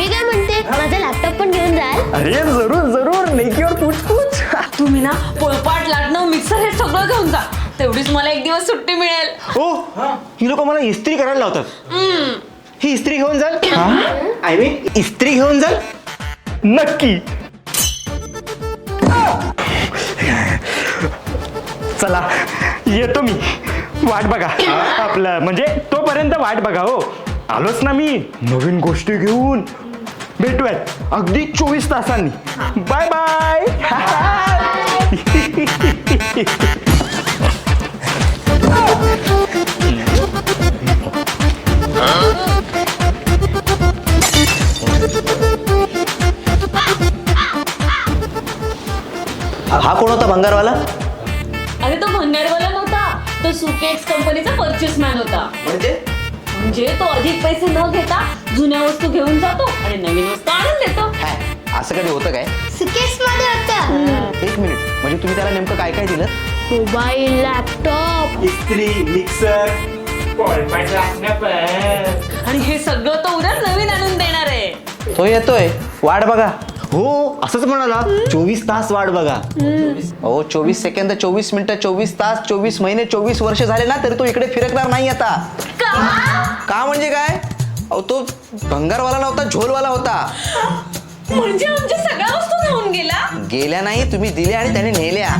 मी काय म्हणते माझा लॅपटॉप पण घेऊन जाल? अरे जरूर जरूर, नेकीवर पूछ. तुम्ही ना पोळपाट लाटणं मिक्सर हे सगळं घेऊन जा, तेवढीच मला एक दिवस सुट्टी मिळेल. ओ ही लोक मला इस्त्री करायला लावतात. ही इस्त्री घेऊन जाल? आय मीन इस्त्री घेऊन जाल? नक्की. चला येतो मी, वाट बघा. आपलं म्हणजे तोपर्यंत वाट बघा. हो आलोच ना मी नवीन गोष्टी घेऊन. भेटूयात अगदी 24 तासांनी. Bye bye. हा कोण होता भंगारवाला? अरे तो भंगारवाला नव्हता, तो सुकेक्स कंपनीचा परचेस मॅन होता. म्हणजे तो अधिक पैसे न घेता जुन्या वस्तू घेऊन जातो आणि नवीन वस्तू आणून देतो. असं कधी होतं काय? सुकेस मध्ये होतं. एक मिनिट, म्हणजे तुम्ही त्याला नेमकं काय काय दिलं? Mobile, laptop. इस्त्री, मिक्सर, आणि हे सगळं तो उद्या नवीन आणून देणार आहे. तो येतोय, वाट बघा. हो असंच म्हणाला. 24 तास वाट बघा. हो 24 सेकंद, 24 मिनिटं, 24 तास, 24 महिने, 24 वर्ष झाले ना तरी तो इकडे फिरकणार नाही आता. का म्हणजे काय? अहो तो भंगारवाला नव्हता, झोलवाला होता. म्हणजे आमच्या सगळ्या वस्तू घेऊन गेला. गेल्या नाही, तुम्ही दिल्या आणि त्याने नेल्या.